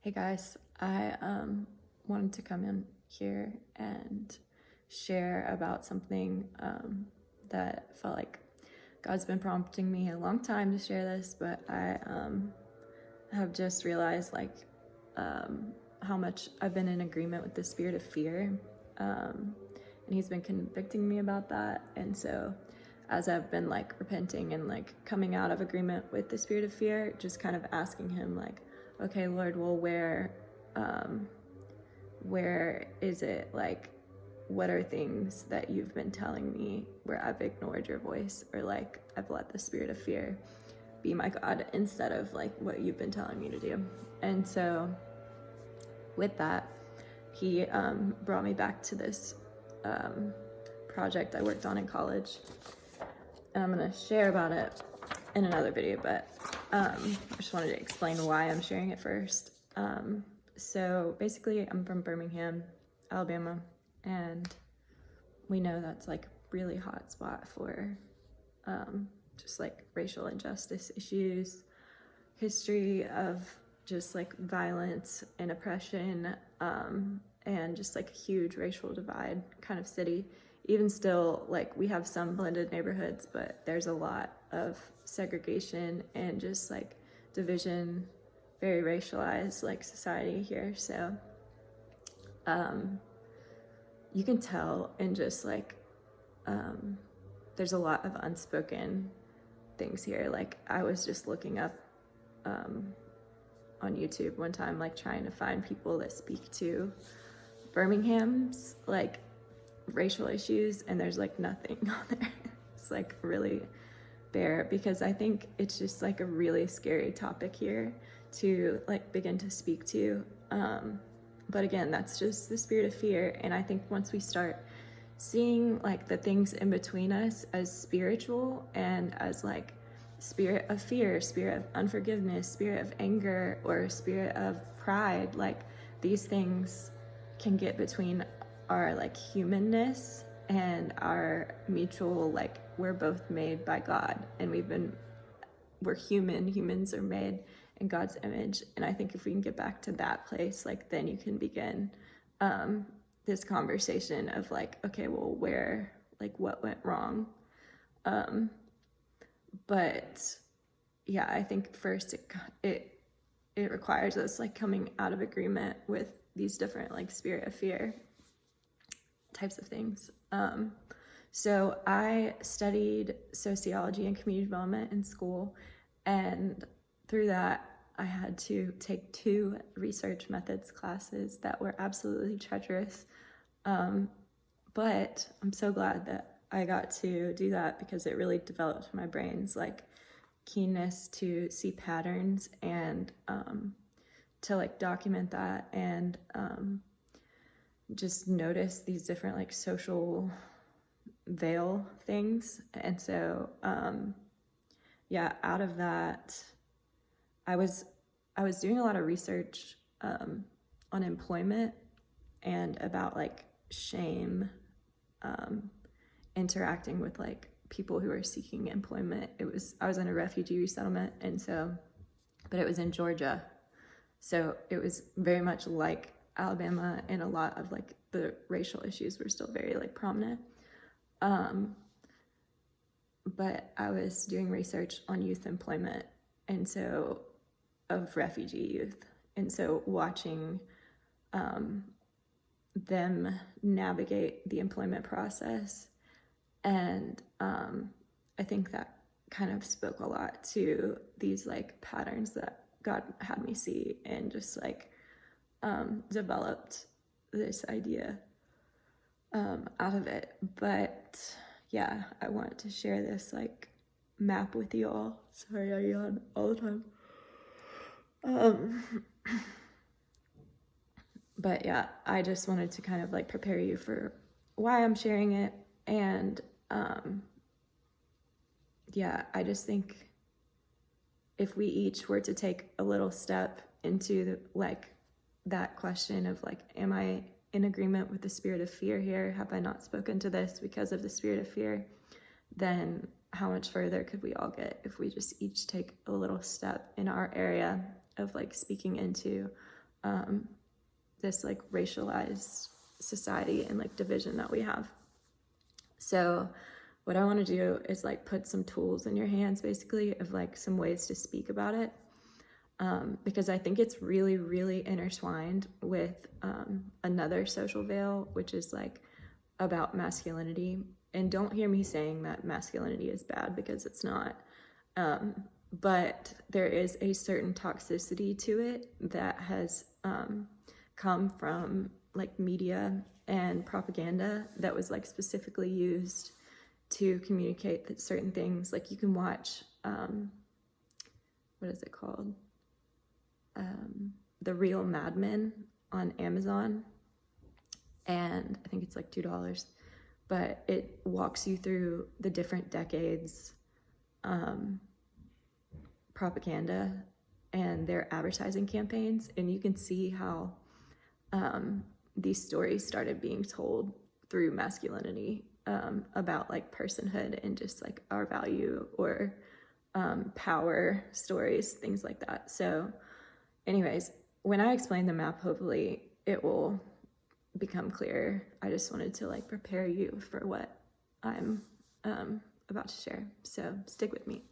Hey guys, I wanted to come in here and share about something that felt like God's been prompting me a long time to share this, but I have just realized how much I've been in agreement with the spirit of fear, and He's been convicting me about that. And so, as I've been repenting and coming out of agreement with the spirit of fear, just kind of asking Him okay, Lord, well, where is it? What are things that you've been telling me where I've ignored your voice, or I've let the spirit of fear be my God instead of what you've been telling me to do? And so with that, He brought me back to this project I worked on in college, and I'm gonna share about it in another video, but I just wanted to explain why I'm sharing it first. So basically, I'm from Birmingham, Alabama, and we know that's really hot spot for just racial injustice issues, history of just violence and oppression, and just a huge racial divide kind of city. Even still, we have some blended neighborhoods, but there's a lot of segregation and just division, very racialized society here. So you can tell, and just there's a lot of unspoken things here. I was just looking up on YouTube one time, trying to find people that speak to Birmingham's racial issues, and there's nothing on there. It's really bare, because I think it's just a really scary topic here to begin to speak to. But again, that's just the spirit of fear. And I think once we start seeing the things in between us as spiritual, and as spirit of fear, spirit of unforgiveness, spirit of anger, or spirit of pride, these things can get between our humanness and our mutual we're both made by God, and we're humans are made in God's image. And I think if we can get back to that place, then you can begin this conversation of okay, well, where what went wrong. But yeah, I think first it requires us coming out of agreement with these different spirit of fear types of things. So I studied sociology and community development in school, and through that I had to take 2 research methods classes that were absolutely treacherous. But I'm so glad that I got to do that, because it really developed my brain's keenness to see patterns, and to document that, and just notice these different social veil things. And so yeah, out of that, I was doing a lot of research on employment, and about shame, interacting with people who are seeking employment. I was in a refugee resettlement, and so, but it was in Georgia, so it was very much like Alabama, and a lot of the racial issues were still very prominent. But I was doing research on youth employment, and so of refugee youth, and so watching them navigate the employment process. And I think that kind of spoke a lot to these patterns that God had me see, and just developed this idea out of it. But yeah, I want to share this map with you all. Sorry, I yawn all the time. But yeah, I just wanted to kind of prepare you for why I'm sharing it. And yeah, I just think if we each were to take a little step into that question of am I in agreement with the spirit of fear here? Have I not spoken to this because of the spirit of fear? Then how much further could we all get if we just each take a little step in our area of speaking into this like racialized society and like division that we have. So what I want to do is like put some tools in your hands, basically, of like some ways to speak about it. Because I think it's really, really intertwined with another social veil, which is like about masculinity. And don't hear me saying that masculinity is bad, because it's not. But there is a certain toxicity to it that has come from like media and propaganda that was like specifically used to communicate that certain things. Like you can watch, what is it called? The Real Mad Men on Amazon. And I think it's like $2, but it walks you through the different decades propaganda and their advertising campaigns, and you can see how these stories started being told through masculinity, about like personhood and just like our value, or power stories, things like that. So anyways, when I explain the map, hopefully it will become clear. I just wanted to like prepare you for what I'm about to share. So stick with me.